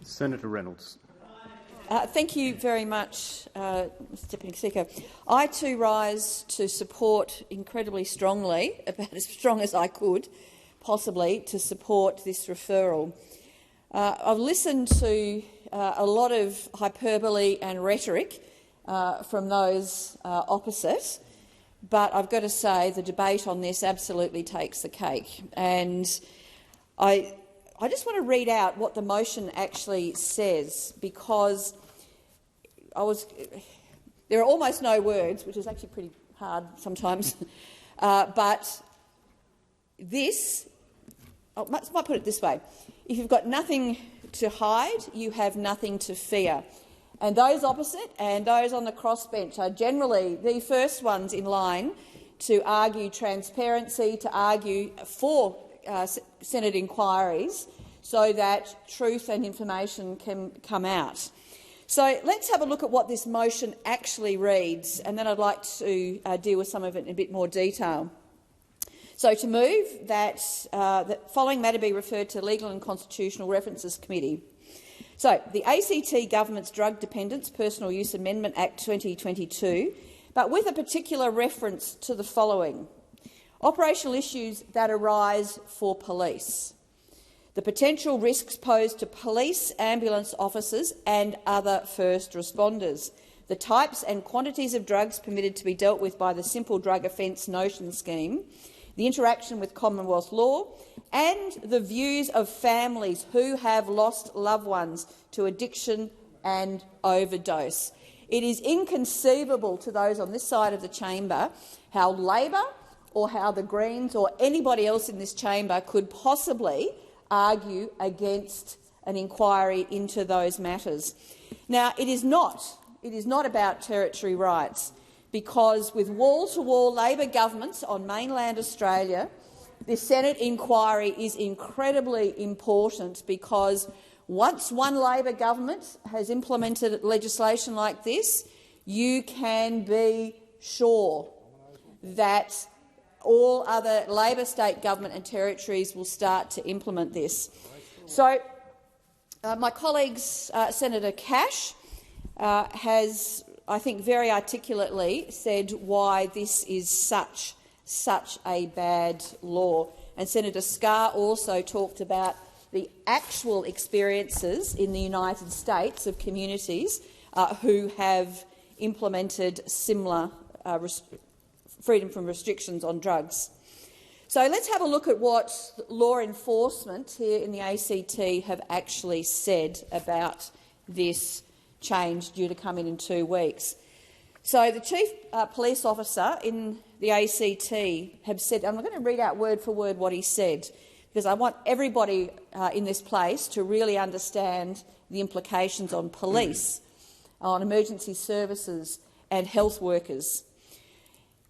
Senator Reynolds. Thank you very much, Mr Deputy Speaker. I too rise to support incredibly strongly, about as strong as I could possibly, to support this referral. I've listened to a lot of hyperbole and rhetoric from those opposite, but I've got to say the debate on this absolutely takes the cake. And I just want to read out what the motion actually says, because there are almost no words, which is actually pretty hard sometimes. But this, I might put it this way: if you've got nothing to hide, you have nothing to fear. And those opposite and those on the crossbench are generally the first ones in line to argue transparency, to argue for Senate inquiries so that truth and information can come out. So let's have a look at what this motion actually reads, and then I'd like to deal with some of it in a bit more detail. So to move that the following matter be referred to Legal and Constitutional References Committee. So the ACT Government's Drug Dependence Personal Use Amendment Act 2022, but with a particular reference to the following: operational issues that arise for police, the potential risks posed to police, ambulance officers and other first responders, the types and quantities of drugs permitted to be dealt with by the Simple Drug Offence Notion Scheme, the interaction with Commonwealth law, and the views of families who have lost loved ones to addiction and overdose. It is inconceivable to those on this side of the chamber how Labor or how the Greens or anybody else in this chamber could possibly argue against an inquiry into those matters. Now, it is not about territory rights, because with wall-to-wall Labor governments on mainland Australia, the Senate inquiry is incredibly important, because once one Labor government has implemented legislation like this, you can be sure that all other Labor state government and territories will start to implement this. So my colleagues, Senator Cash has, I think, very articulately said why this is such a bad law. And Senator Scarr also talked about the actual experiences in the United States of communities who have implemented similar freedom from restrictions on drugs. So let's have a look at what law enforcement here in the ACT have actually said about this change due to come in 2 weeks. So the Chief Police Officer in the ACT have said, I'm going to read out word for word what he said, because I want everybody in this place to really understand the implications on police, on emergency services and health workers.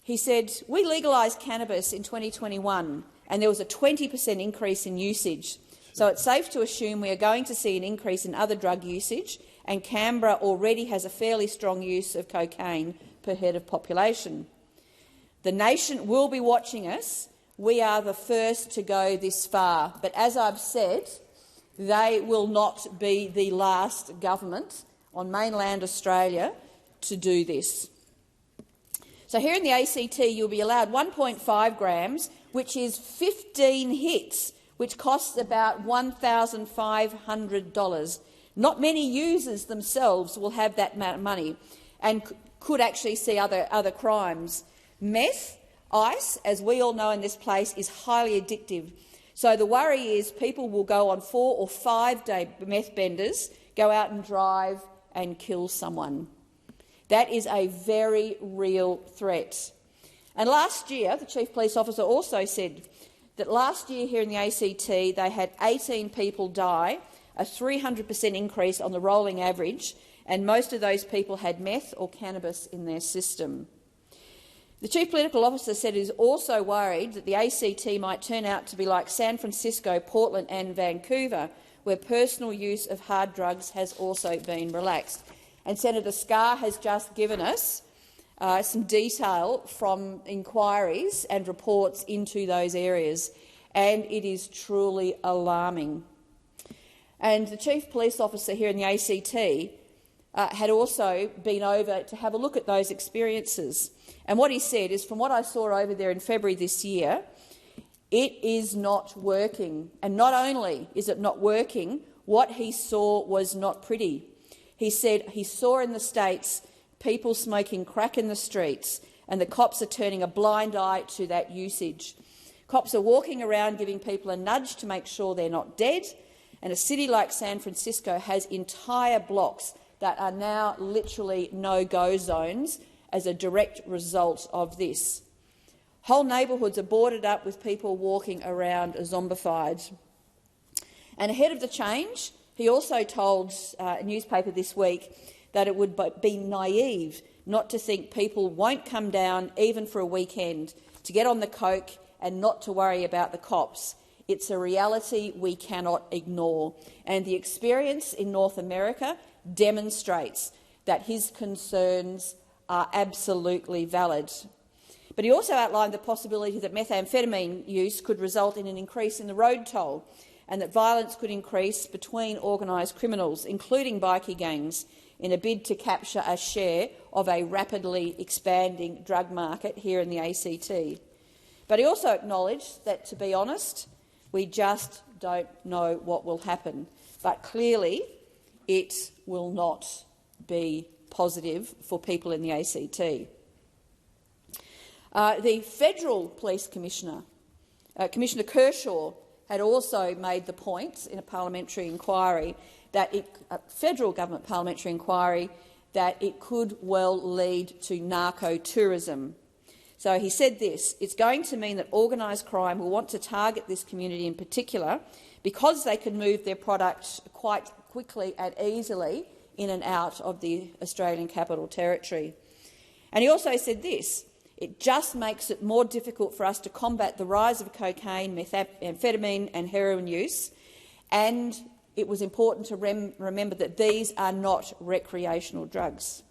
He said, "We legalised cannabis in 2021 and there was a 20% increase in usage. So it's safe to assume we are going to see an increase in other drug usage, and Canberra already has a fairly strong use of cocaine per head of population. The nation will be watching us. We are the first to go this far. But as I've said, they will not be the last government on mainland Australia to do this." So here in the ACT, you'll be allowed 1.5 grams, which is 15 hits, which costs about $1,500. Not many users themselves will have that amount of money and could actually see other crimes. Meth, ice, as we all know in this place, is highly addictive. So the worry is people will go on 4 or 5 day meth benders, go out and drive and kill someone. That is a very real threat. And last year, the Chief Police Officer also said that last year here in the ACT they had 18 people die, a 300% increase on the rolling average, and most of those people had meth or cannabis in their system. The Chief Political Officer said he is also worried that the ACT might turn out to be like San Francisco, Portland and Vancouver, where personal use of hard drugs has also been relaxed. And Senator Scarr has just given us some detail from inquiries and reports into those areas, and it is truly alarming. And the Chief Police Officer here in the ACT had also been over to have a look at those experiences. And what he said is, from what I saw over there in February this year, it is not working. And not only is it not working, what he saw was not pretty. He said he saw in the States people smoking crack in the streets, and the cops are turning a blind eye to that usage. Cops are walking around giving people a nudge to make sure they're not dead, and a city like San Francisco has entire blocks that are now literally no-go zones as a direct result of this. Whole neighbourhoods are boarded up with people walking around zombified. And ahead of the change, he also told a newspaper this week that it would be naive not to think people won't come down, even for a weekend, to get on the coke and not to worry about the cops. It's a reality we cannot ignore. And the experience in North America demonstrates that his concerns are absolutely valid. But he also outlined the possibility that methamphetamine use could result in an increase in the road toll, and that violence could increase between organised criminals, including bikie gangs, in a bid to capture a share of a rapidly expanding drug market here in the ACT. But he also acknowledged that, to be honest, we just don't know what will happen. But clearly it will not be positive for people in the ACT. The Federal Police Commissioner, Commissioner Kershaw, had also made the point in a parliamentary inquiry that federal government parliamentary inquiry that it could well lead to narco-tourism. So he said this: it's going to mean that organised crime will want to target this community in particular because they can move their product quite quickly and easily in and out of the Australian Capital Territory. And he also said this: it just makes it more difficult for us to combat the rise of cocaine, methamphetamine and heroin use, and it was important to remember that these are not recreational drugs.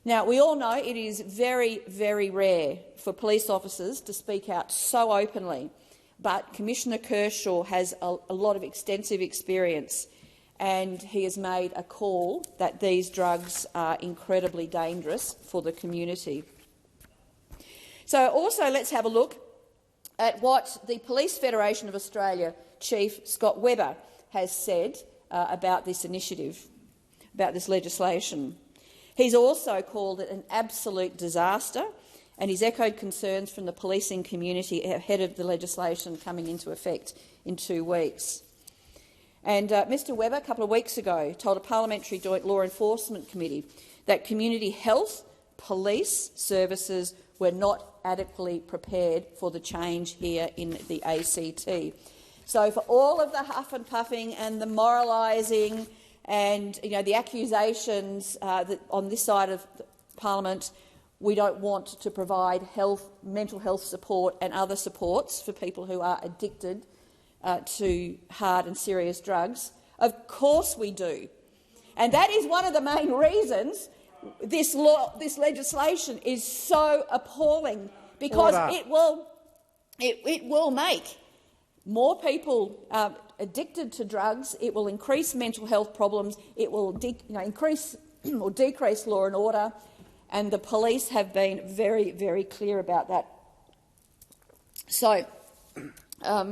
Now, we all know it is very, very rare for police officers to speak out so openly, but Commissioner Kershaw has a lot of extensive experience, and he has made a call that these drugs are incredibly dangerous for the community. So also let's have a look at what the Police Federation of Australia Chief Scott Webber has said about this initiative, about this legislation. He's also called it an absolute disaster, and he's echoed concerns from the policing community ahead of the legislation coming into effect in 2 weeks. And Mr Webber, a couple of weeks ago, told a parliamentary joint law enforcement committee that community health police services were not adequately prepared for the change here in the ACT. So for all of the huff and puffing and the moralising and the accusations that on this side of Parliament we don't want to provide mental health support and other supports for people who are addicted to hard and serious drugs, of course we do. And that is one of the main reasons this legislation is so appalling, because it will make more people addicted to drugs. It will increase mental health problems. It will increase or decrease law and order, and the police have been very, very clear about that. So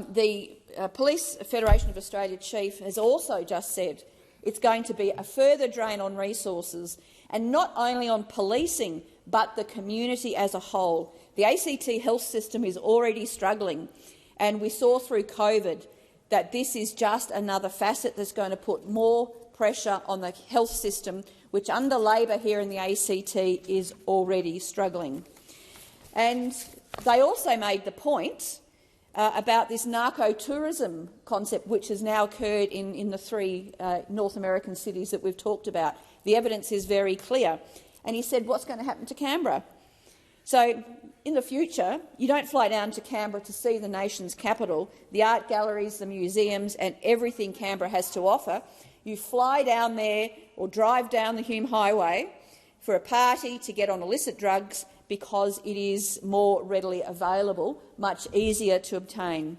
the Police Federation of Australia Chief has also just said it's going to be a further drain on resources, and not only on policing but the community as a whole. The ACT health system is already struggling, and we saw through COVID that this is just another facet that's going to put more pressure on the health system, which under Labor here in the ACT is already struggling. And they also made the point about this narco-tourism concept, which has now occurred in the 3 North American cities that we've talked about. The evidence is very clear. And he said, what's going to happen to Canberra? So in the future, you don't fly down to Canberra to see the nation's capital, the art galleries, the museums and everything Canberra has to offer. You fly down there or drive down the Hume Highway for a party to get on illicit drugs because it is more readily available, much easier to obtain.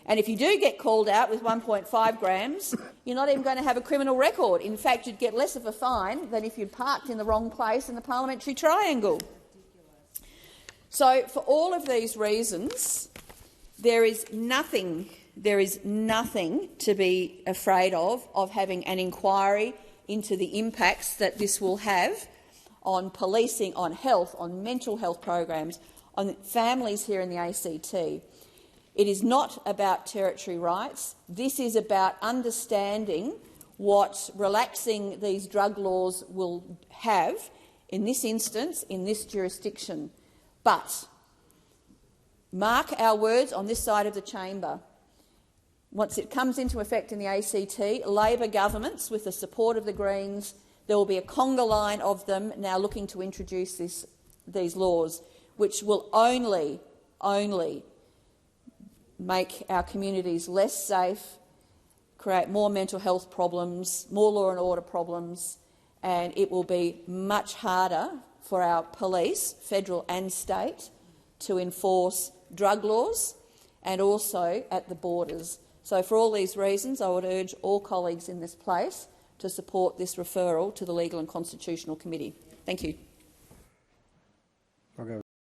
And if you do get called out with 1.5 grams, you're not even going to have a criminal record. In fact, you'd get less of a fine than if you'd parked in the wrong place in the parliamentary triangle. So, for all of these reasons, there is nothing to be afraid of having an inquiry into the impacts that this will have on policing, on health, on mental health programs, on families here in the ACT. It is not about territory rights. This is about understanding what relaxing these drug laws will have, in this instance, in this jurisdiction. But mark our words on this side of the chamber. Once it comes into effect in the ACT, Labor governments, with the support of the Greens, there will be a conga line of them now looking to introduce these laws, which will only make our communities less safe, create more mental health problems, more law and order problems, and it will be much harder for our police, federal and state, to enforce drug laws and also at the borders. So for all these reasons, I would urge all colleagues in this place to support this referral to the Legal and Constitutional Committee. Thank you.